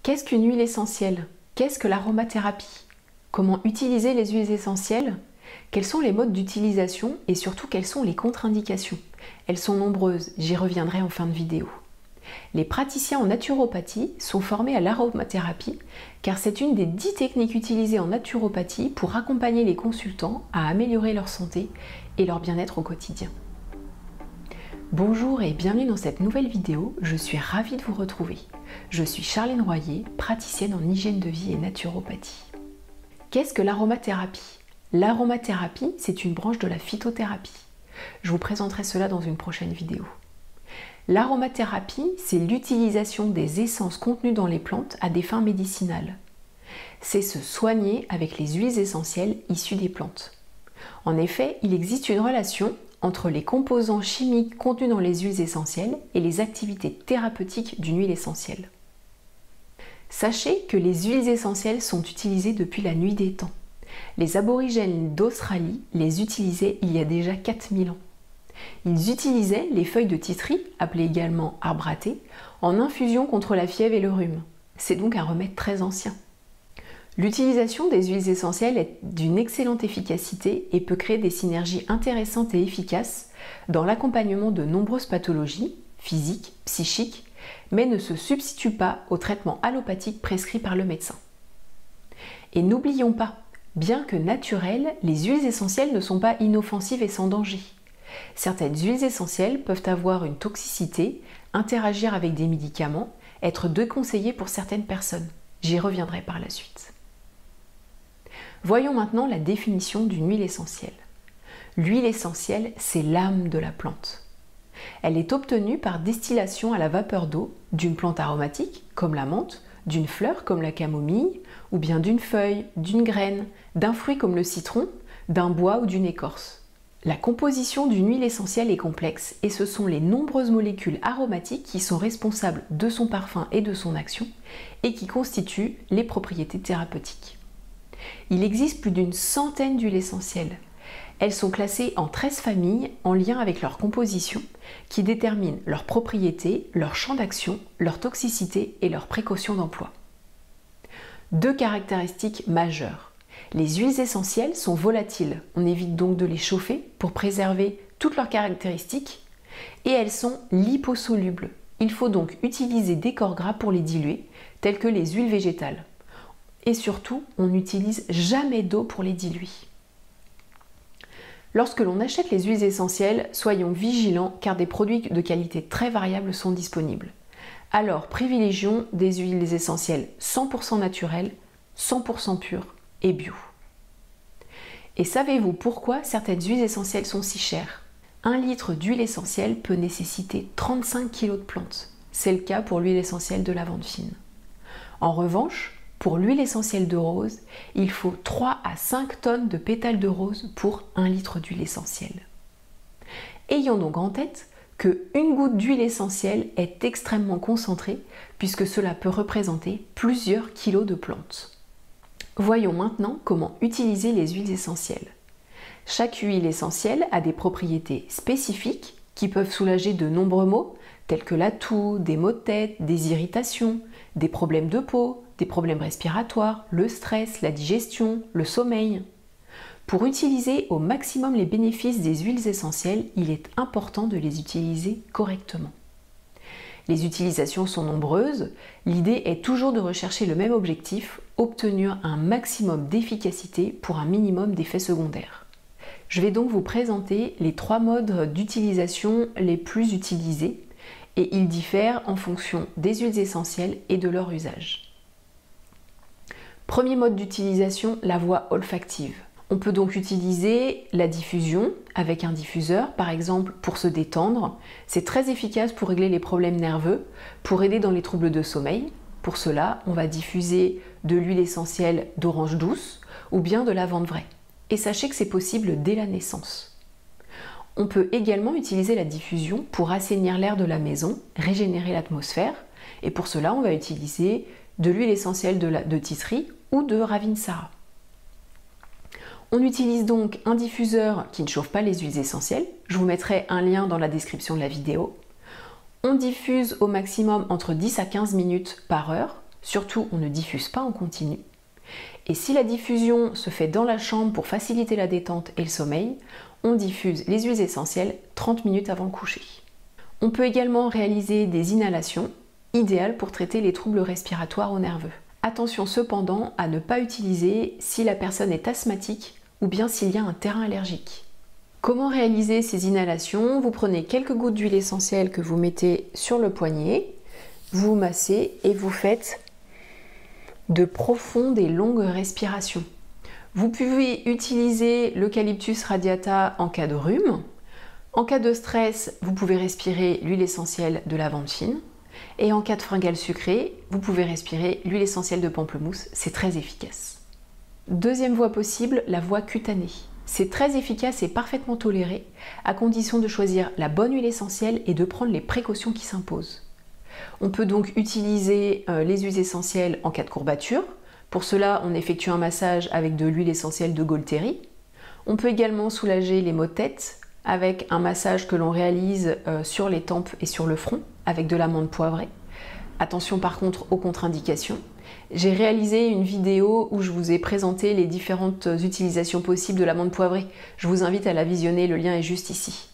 Qu'est-ce qu'une huile essentielle? Qu'est-ce que l'aromathérapie? Comment utiliser les huiles essentielles? Quels sont les modes d'utilisation et surtout quelles sont les contre-indications? Elles sont nombreuses, j'y reviendrai en fin de vidéo. Les praticiens en naturopathie sont formés à l'aromathérapie car c'est une des 10 techniques utilisées en naturopathie pour accompagner les consultants à améliorer leur santé et leur bien-être au quotidien. Bonjour et bienvenue dans cette nouvelle vidéo, je suis ravie de vous retrouver. Je suis Charline Royer, praticienne en hygiène de vie et naturopathie. Qu'est-ce que l'aromathérapie? L'aromathérapie, c'est une branche de la phytothérapie. Je vous présenterai cela dans une prochaine vidéo. L'aromathérapie, c'est l'utilisation des essences contenues dans les plantes à des fins médicinales. C'est se soigner avec les huiles essentielles issues des plantes. En effet, il existe une relation entre les composants chimiques contenus dans les huiles essentielles et les activités thérapeutiques d'une huile essentielle. Sachez que les huiles essentielles sont utilisées depuis la nuit des temps. Les aborigènes d'Australie les utilisaient il y a déjà 4000 ans. Ils utilisaient les feuilles de titri, appelées également arbre à thé, en infusion contre la fièvre et le rhume. C'est donc un remède très ancien. L'utilisation des huiles essentielles est d'une excellente efficacité et peut créer des synergies intéressantes et efficaces dans l'accompagnement de nombreuses pathologies, physiques, psychiques, mais ne se substitue pas au traitement allopathique prescrit par le médecin. Et n'oublions pas, bien que naturelles, les huiles essentielles ne sont pas inoffensives et sans danger. Certaines huiles essentielles peuvent avoir une toxicité, interagir avec des médicaments, être déconseillées pour certaines personnes. J'y reviendrai par la suite. Voyons maintenant la définition d'une huile essentielle. L'huile essentielle, c'est l'âme de la plante. Elle est obtenue par distillation à la vapeur d'eau d'une plante aromatique, comme la menthe, d'une fleur comme la camomille, ou bien d'une feuille, d'une graine, d'un fruit comme le citron, d'un bois ou d'une écorce. La composition d'une huile essentielle est complexe et ce sont les nombreuses molécules aromatiques qui sont responsables de son parfum et de son action et qui constituent les propriétés thérapeutiques. Il existe plus d'une centaine d'huiles essentielles. Elles sont classées en 13 familles en lien avec leur composition qui déterminent leurs propriétés, leur champ d'action, leur toxicité et leurs précautions d'emploi. Deux caractéristiques majeures. Les huiles essentielles sont volatiles, on évite donc de les chauffer pour préserver toutes leurs caractéristiques et elles sont liposolubles. Il faut donc utiliser des corps gras pour les diluer, tels que les huiles végétales. Et surtout, on n'utilise jamais d'eau pour les diluer. Lorsque l'on achète les huiles essentielles, soyons vigilants car des produits de qualité très variable sont disponibles. Alors privilégions des huiles essentielles 100% naturelles, 100% pures et bio. Et savez-vous pourquoi certaines huiles essentielles sont si chères? 1 litre d'huile essentielle peut nécessiter 35 kg de plantes. C'est le cas pour l'huile essentielle de lavande fine. En revanche, pour l'huile essentielle de rose, il faut 3 à 5 tonnes de pétales de rose pour 1 litre d'huile essentielle. Ayons donc en tête que une goutte d'huile essentielle est extrêmement concentrée puisque cela peut représenter plusieurs kilos de plantes. Voyons maintenant comment utiliser les huiles essentielles. Chaque huile essentielle a des propriétés spécifiques qui peuvent soulager de nombreux maux tels que la toux, des maux de tête, des irritations, des problèmes de peau, des problèmes respiratoires, le stress, la digestion, le sommeil. Pour utiliser au maximum les bénéfices des huiles essentielles, il est important de les utiliser correctement. Les utilisations sont nombreuses, l'idée est toujours de rechercher le même objectif, obtenir un maximum d'efficacité pour un minimum d'effets secondaires. Je vais donc vous présenter les 3 modes d'utilisation les plus utilisés et ils diffèrent en fonction des huiles essentielles et de leur usage. Premier mode d'utilisation, la voie olfactive. On peut donc utiliser la diffusion avec un diffuseur, par exemple pour se détendre. C'est très efficace pour régler les problèmes nerveux, pour aider dans les troubles de sommeil. Pour cela, on va diffuser de l'huile essentielle d'orange douce ou bien de lavande vraie. Et sachez que c'est possible dès la naissance. On peut également utiliser la diffusion pour assainir l'air de la maison, régénérer l'atmosphère. Et pour cela, on va utiliser de l'huile essentielle de titri ou de Ravinsara. On utilise donc un diffuseur qui ne chauffe pas les huiles essentielles. Je vous mettrai un lien dans la description de la vidéo. On diffuse au maximum entre 10 à 15 minutes par heure surtout on ne diffuse pas en continu. Et si la diffusion se fait dans la chambre pour faciliter la détente et le sommeil, on diffuse les huiles essentielles 30 minutes avant le coucher. On peut également réaliser des inhalations, idéales pour traiter les troubles respiratoires ou nerveux. Attention cependant à ne pas utiliser si la personne est asthmatique ou bien s'il y a un terrain allergique. Comment réaliser ces inhalations? Vous prenez quelques gouttes d'huile essentielle que vous mettez sur le poignet, vous massez et vous faites de profondes et longues respirations. Vous pouvez utiliser l'eucalyptus radiata en cas de rhume. En cas de stress, vous pouvez respirer l'huile essentielle de lavande fine. Et en cas de fringale sucrée, vous pouvez respirer l'huile essentielle de pamplemousse. C'est très efficace. Deuxième voie possible, la voie cutanée. C'est très efficace et parfaitement toléré, à condition de choisir la bonne huile essentielle et de prendre les précautions qui s'imposent. On peut donc utiliser les huiles essentielles en cas de courbature. Pour cela, on effectue un massage avec de l'huile essentielle de Golteri. On peut également soulager les maux de tête avec un massage que l'on réalise sur les tempes et sur le front avec de l'amande poivrée. Attention par contre aux contre-indications. J'ai réalisé une vidéo où je vous ai présenté les différentes utilisations possibles de l'amande poivrée. Je vous invite à la visionner, le lien est juste ici.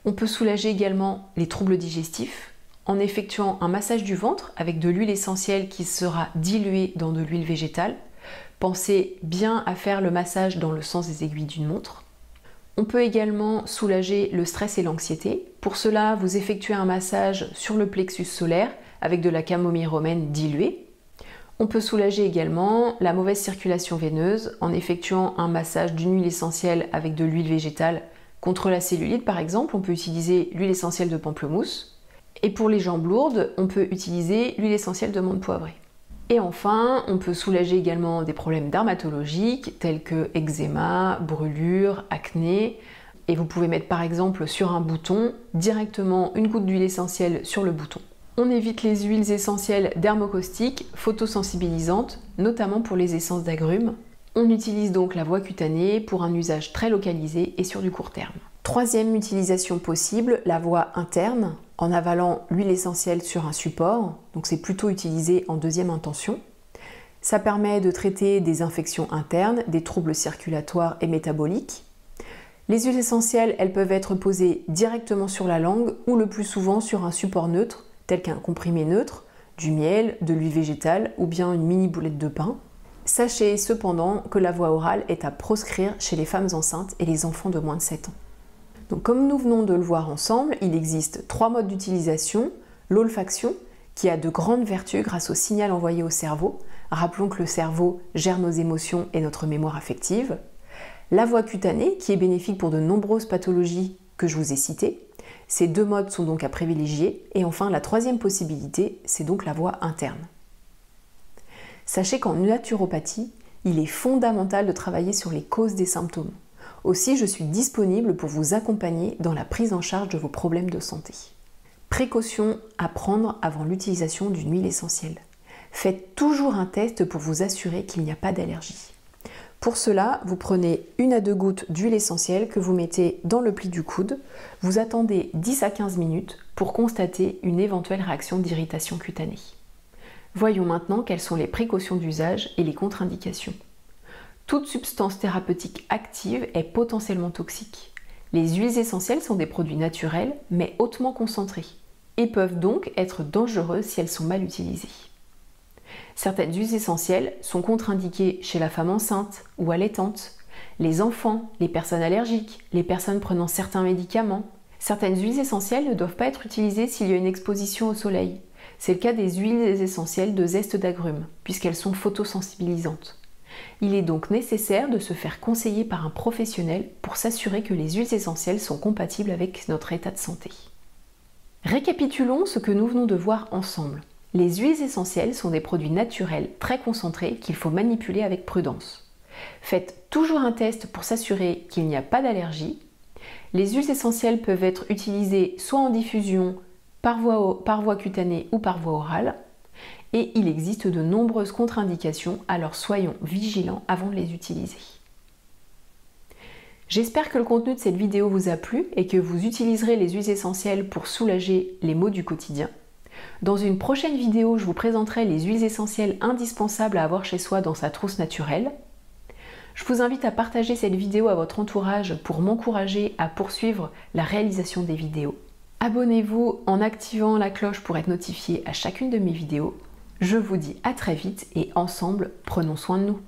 On peut soulager également les troubles digestifs en effectuant un massage du ventre avec de l'huile essentielle qui sera diluée dans de l'huile végétale. Pensez bien à faire le massage dans le sens des aiguilles d'une montre. On peut également soulager le stress et l'anxiété. Pour cela, vous effectuez un massage sur le plexus solaire avec de la camomille romaine diluée. On peut soulager également la mauvaise circulation veineuse en effectuant un massage d'une huile essentielle avec de l'huile végétale. Contre la cellulite par exemple, on peut utiliser l'huile essentielle de pamplemousse. Et pour les jambes lourdes, on peut utiliser l'huile essentielle de menthe poivrée. Et enfin, on peut soulager également des problèmes dermatologiques tels que eczéma, brûlures, acné. Et vous pouvez mettre par exemple sur un bouton directement une goutte d'huile essentielle sur le bouton. On évite les huiles essentielles dermocaustiques, photosensibilisantes, notamment pour les essences d'agrumes. On utilise donc la voie cutanée pour un usage très localisé et sur du court terme. Troisième utilisation possible, la voie interne, en avalant l'huile essentielle sur un support, donc c'est plutôt utilisé en deuxième intention. Ça permet de traiter des infections internes, des troubles circulatoires et métaboliques. Les huiles essentielles, elles peuvent être posées directement sur la langue ou le plus souvent sur un support neutre, tel qu'un comprimé neutre, du miel, de l'huile végétale ou bien une mini boulette de pain. Sachez cependant que la voie orale est à proscrire chez les femmes enceintes et les enfants de moins de 7 ans. Donc, comme nous venons de le voir ensemble, il existe 3 modes d'utilisation. L'olfaction, qui a de grandes vertus grâce au signal envoyé au cerveau. Rappelons que le cerveau gère nos émotions et notre mémoire affective. La voie cutanée, qui est bénéfique pour de nombreuses pathologies que je vous ai citées. Ces 2 modes sont donc à privilégier. Et enfin, la troisième possibilité, c'est donc la voie interne. Sachez qu'en naturopathie, il est fondamental de travailler sur les causes des symptômes. Aussi, je suis disponible pour vous accompagner dans la prise en charge de vos problèmes de santé. Précaution à prendre avant l'utilisation d'une huile essentielle. Faites toujours un test pour vous assurer qu'il n'y a pas d'allergie. Pour cela, vous prenez 1 à 2 gouttes d'huile essentielle que vous mettez dans le pli du coude. Vous attendez 10 à 15 minutes pour constater une éventuelle réaction d'irritation cutanée. Voyons maintenant quelles sont les précautions d'usage et les contre-indications. Toute substance thérapeutique active est potentiellement toxique. Les huiles essentielles sont des produits naturels mais hautement concentrés et peuvent donc être dangereuses si elles sont mal utilisées. Certaines huiles essentielles sont contre-indiquées chez la femme enceinte ou allaitante, les enfants, les personnes allergiques, les personnes prenant certains médicaments. Certaines huiles essentielles ne doivent pas être utilisées s'il y a une exposition au soleil. C'est le cas des huiles essentielles de zeste d'agrumes, puisqu'elles sont photosensibilisantes. Il est donc nécessaire de se faire conseiller par un professionnel pour s'assurer que les huiles essentielles sont compatibles avec notre état de santé. Récapitulons ce que nous venons de voir ensemble. Les huiles essentielles sont des produits naturels très concentrés qu'il faut manipuler avec prudence. Faites toujours un test pour s'assurer qu'il n'y a pas d'allergie. Les huiles essentielles peuvent être utilisées soit en diffusion, par voie cutanée ou par voie orale. Et il existe de nombreuses contre-indications, alors soyons vigilants avant de les utiliser. J'espère que le contenu de cette vidéo vous a plu et que vous utiliserez les huiles essentielles pour soulager les maux du quotidien. Dans une prochaine vidéo, je vous présenterai les huiles essentielles indispensables à avoir chez soi dans sa trousse naturelle. Je vous invite à partager cette vidéo à votre entourage pour m'encourager à poursuivre la réalisation des vidéos. Abonnez-vous en activant la cloche pour être notifié à chacune de mes vidéos. Je vous dis à très vite et ensemble, prenons soin de nous.